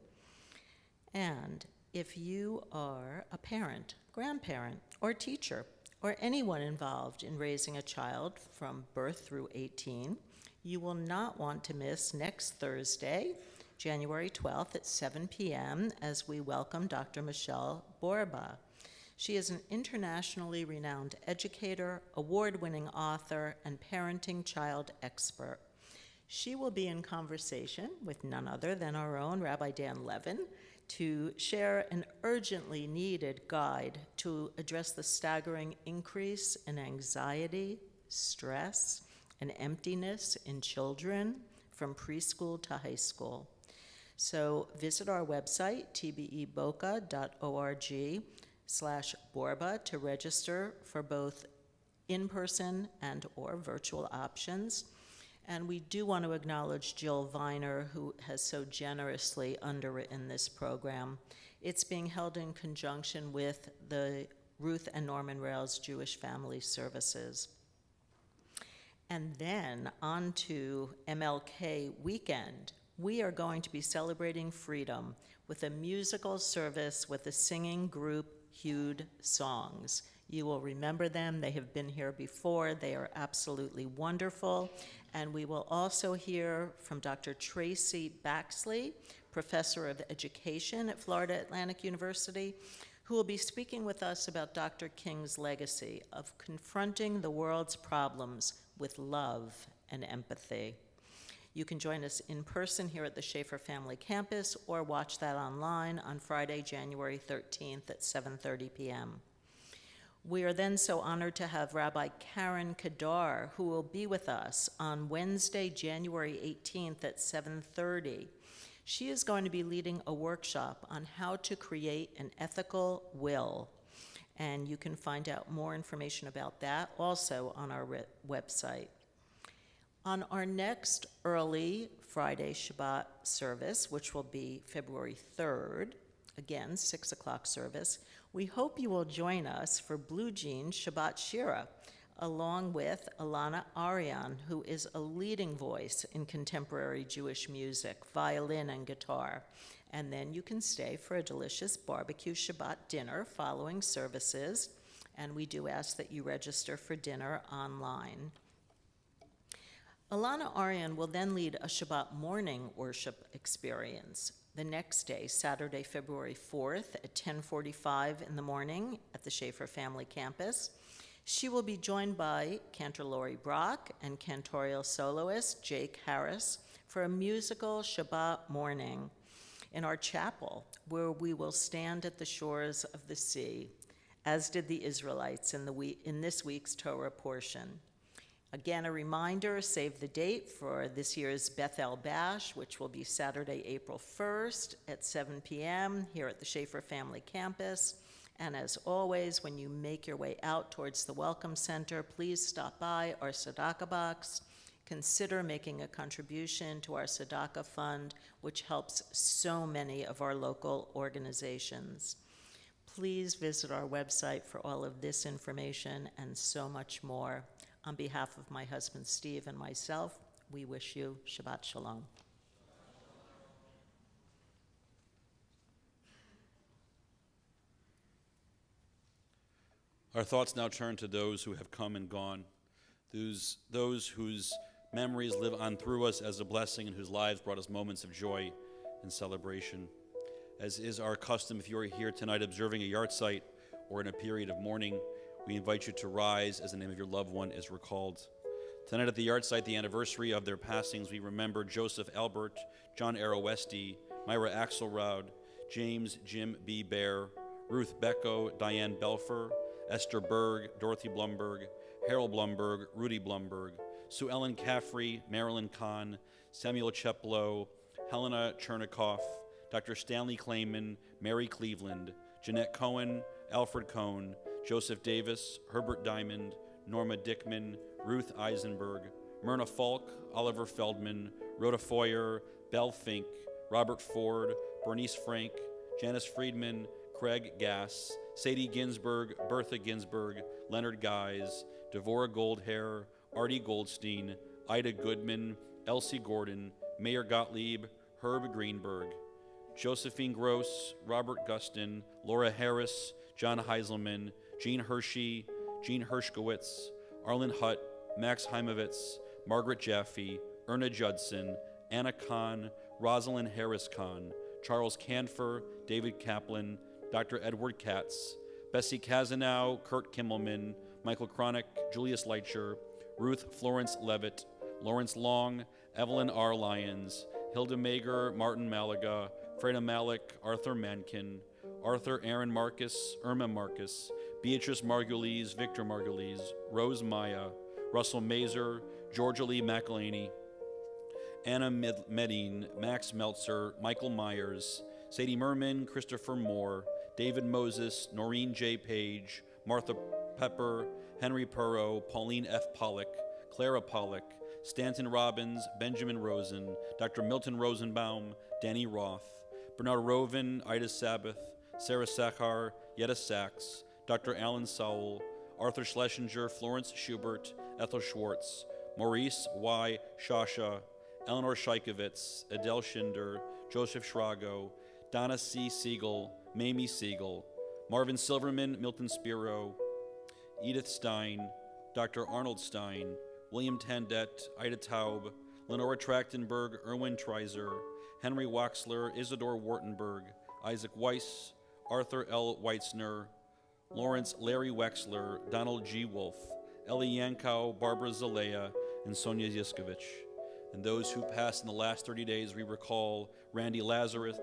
And if you are a parent, grandparent, or teacher, or anyone involved in raising a child from birth through 18, you will not want to miss next Thursday, January 12th at 7 p.m. as we welcome Dr. Michelle Borba. She is an internationally renowned educator, award-winning author, and parenting child expert. She will be in conversation with none other than our own Rabbi Dan Levin to share an urgently needed guide to address the staggering increase in anxiety, stress, and emptiness in children from preschool to high school. So visit our website, tbeboca.org/Borba, to register for both in-person and or virtual options. And we do want to acknowledge Jill Viner, who has so generously underwritten this program. It's being held in conjunction with the Ruth and Norman Rails Jewish Family Services. And then on to MLK weekend. We are going to be celebrating freedom with a musical service with the singing group Hued Songs. You will remember them. They have been here before. They are absolutely wonderful. And we will also hear from Dr. Tracy Baxley, Professor of Education at Florida Atlantic University, who will be speaking with us about Dr. King's legacy of confronting the world's problems with love and empathy. You can join us in person here at the Schaefer Family Campus or watch that online on Friday, January 13th at 7:30 p.m. We are then so honored to have Rabbi Karen Kadar, who will be with us on Wednesday, January 18th at 7:30. She is going to be leading a workshop on how to create an ethical will. And you can find out more information about that also on our website. On our next early Friday Shabbat service, which will be February 3rd, again, 6 o'clock service, we hope you will join us for Blue Jeans Shabbat Shira, along with Alana Arian, who is a leading voice in contemporary Jewish music, violin and guitar. And then you can stay for a delicious barbecue Shabbat dinner following services, and we do ask that you register for dinner online. Alana Arian will then lead a Shabbat morning worship experience the next day, Saturday, February 4th at 10:45 in the morning at the Schaefer Family Campus. She will be joined by Cantor Lori Brock and cantorial soloist Jake Harris for a musical Shabbat morning in our chapel, where we will stand at the shores of the sea, as did the Israelites in this week's Torah portion. Again, a reminder, save the date for this year's Bethel Bash, which will be Saturday, April 1st at 7 p.m. here at the Schaefer Family Campus. And as always, when you make your way out towards the Welcome Center, please stop by our tzedakah box. Consider making a contribution to our tzedakah fund, which helps so many of our local organizations. Please visit our website for all of this information and so much more. On behalf of my husband Steve and myself, we wish you Shabbat Shalom. Our thoughts now turn to those who have come and gone, those whose memories live on through us as a blessing and whose lives brought us moments of joy and celebration. As is our custom, if you are here tonight observing a yard site or in a period of mourning, we invite you to rise as the name of your loved one is recalled. Tonight at the yard site, the anniversary of their passings, we remember Joseph Albert, John Arrow Westy, Myra Axelrod, James Jim B. Bear, Ruth Becko, Diane Belfer, Esther Berg, Dorothy Blumberg, Harold Blumberg, Rudy Blumberg, Sue Ellen Caffrey, Marilyn Kahn, Samuel Cheplow, Helena Chernikoff, Dr. Stanley Clayman, Mary Cleveland, Jeanette Cohen, Alfred Cohn, Joseph Davis, Herbert Diamond, Norma Dickman, Ruth Eisenberg, Myrna Falk, Oliver Feldman, Rhoda Foyer, Belle Fink, Robert Ford, Bernice Frank, Janice Friedman, Craig Gass, Sadie Ginsburg, Bertha Ginsburg, Leonard Guys, Devora Goldhair, Artie Goldstein, Ida Goodman, Elsie Gordon, Mayor Gottlieb, Herb Greenberg, Josephine Gross, Robert Gustin, Laura Harris, John Heiselman, Jean Hershey, Jean Hershkowitz, Arlen Hutt, Max Heimovitz, Margaret Jaffe, Erna Judson, Anna Kahn, Rosalind Harris Kahn, Charles Canfer, David Kaplan, Dr. Edward Katz, Bessie Kazanow, Kurt Kimmelman, Michael Cronick, Julius Leitcher, Ruth Florence Levitt, Lawrence Long, Evelyn R. Lyons, Hilda Mager, Martin Malaga, Freda Malik, Arthur Mankin, Arthur Aaron Marcus, Irma Marcus, Beatrice Margulies, Victor Margulies, Rose Maya, Russell Mazer, Georgia Lee McElhaney, Anna Medine, Max Meltzer, Michael Myers, Sadie Merman, Christopher Moore, David Moses, Noreen J. Page, Martha Pepper, Henry Perrow, Pauline F. Pollock, Clara Pollock, Stanton Robbins, Benjamin Rosen, Dr. Milton Rosenbaum, Danny Roth, Bernard Rovin, Ida Sabbath, Sarah Sakhar, Yetta Sachs, Dr. Alan Sowell, Arthur Schlesinger, Florence Schubert, Ethel Schwartz, Maurice Y. Shasha, Eleanor Sheikovitz, Adele Schinder, Joseph Schrago, Donna C. Siegel, Mamie Siegel, Marvin Silverman, Milton Spiro, Edith Stein, Dr. Arnold Stein, William Tandet, Ida Taub, Lenora Trachtenberg, Erwin Treiser, Henry Waxler, Isidore Wartenberg, Isaac Weiss, Arthur L. Weitzner, Lawrence Larry Wexler, Donald G. Wolf, Ellie Yankow, Barbara Zalea, and Sonia Yiskovich. And those who passed in the last 30 days, we recall Randy Lazarus,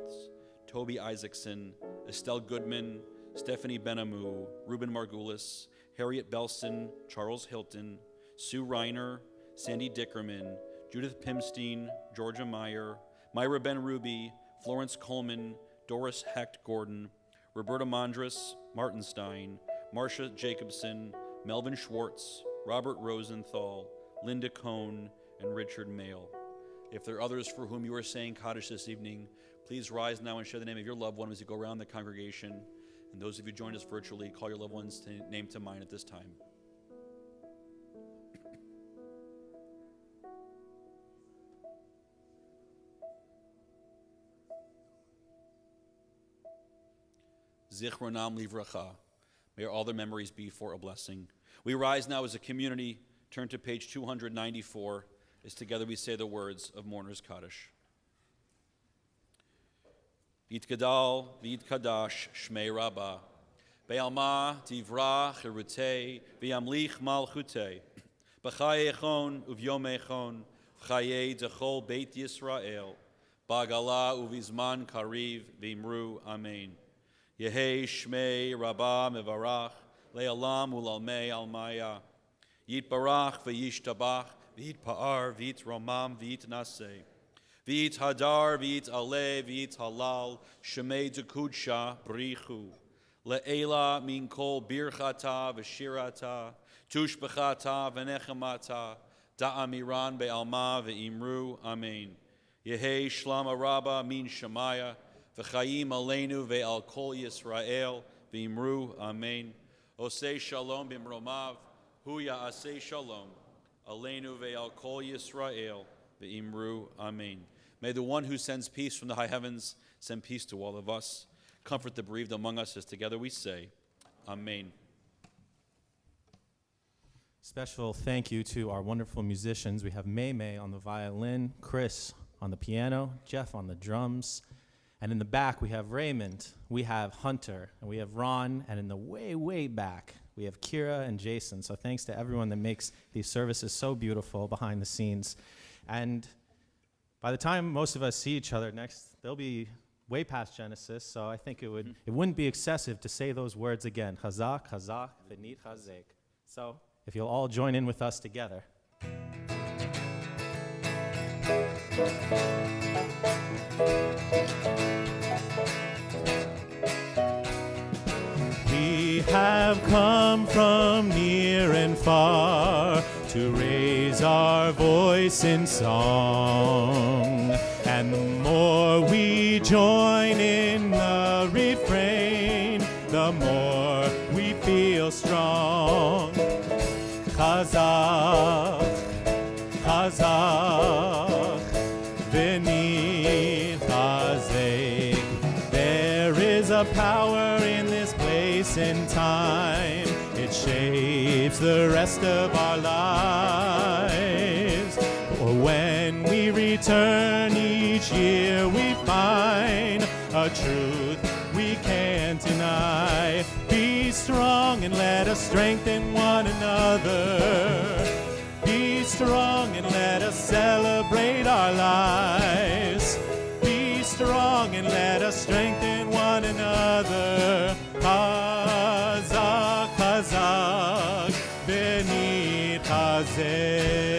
Toby Isaacson, Estelle Goodman, Stephanie Benamu, Ruben Margulis, Harriet Belson, Charles Hilton, Sue Reiner, Sandy Dickerman, Judith Pimstein, Georgia Meyer, Myra Ben Ruby, Florence Coleman, Doris Hecht Gordon, Roberta Mondras, Martin Stein, Marcia Jacobson, Melvin Schwartz, Robert Rosenthal, Linda Cohn, and Richard Mayle. If there are others for whom you are saying Kaddish this evening, please rise now and share the name of your loved one as you go around the congregation. And those of you who joined us virtually, call your loved one's name to mind at this time. Zichronam livracha. May all their memories be for a blessing. We rise now as a community. Turn to page 294 as together we say the words of Mourner's Kaddish. V'yitgadal v'yitkadash shmei Rabbah, be'alma tivra chirutei v'yamlich malchutei, b'chaye echon uv'yom echon v'chaye dechol beit Yisrael, ba'gala uv'izman kariv v'imru amen. Yehei shmei Rabbah mevarach le'alam u'lalmei almaya, yitbarach v'yishtabach v'yitpa'ar v'yitromam v'yitnaseh, V'it hadar, v'it ale, v'it halal, shemei dekudsha brichu. Le'ela min kol birchata v'shirata, tushbechata v'nechamata, da'amiran be'alma v'imru, amen. Yehei shlama rabba min shemaya, v'chayim aleinu ve'al kol Yisrael, v'imru, amen. Osei shalom b'mromav, hu ya'asei shalom, aleinu ve'al kol Yisrael, v'imru, amen. May the one who sends peace from the high heavens send peace to all of us. Comfort the bereaved among us as together we say, amen. Special thank you to our wonderful musicians. We have May on the violin, Chris on the piano, Jeff on the drums, and in the back we have Raymond, we have Hunter, and we have Ron, and in the way back we have Kira and Jason. So thanks to everyone that makes these services so beautiful behind the scenes. And by the time most of us see each other next, they'll be way past Genesis, so I think it wouldn't be excessive to say those words again. Chazak, chazak, v'nit chazek. So if you'll all join in with us together. We have come from near and far to raise our voice in song. And the more we join in the refrain, the more we feel strong. Chazak, Chazak, v'nit chazek. There is a power in this place and time. It shapes the rest of our lives. For when we return each year, we find a truth we can't deny. Be strong and let us strengthen one another. Be strong and let us celebrate our lives. Be strong and let us strengthen one another. Chazak, Chazak, v'nit chazek.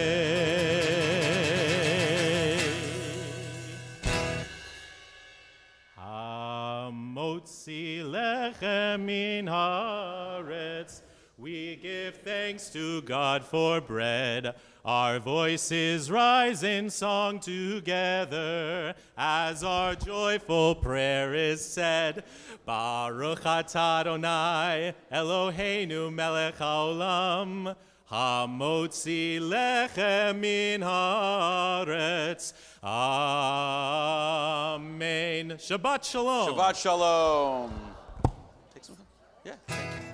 Hamotzi lechem min haaretz. We give thanks to God for bread. Our voices rise in song together as our joyful prayer is said. Baruch atah Adonai, Eloheinu melech haolam, hamotzi lechem min haaretz. Amen. Shabbat shalom. Shabbat shalom. Take some. Yeah, thank you.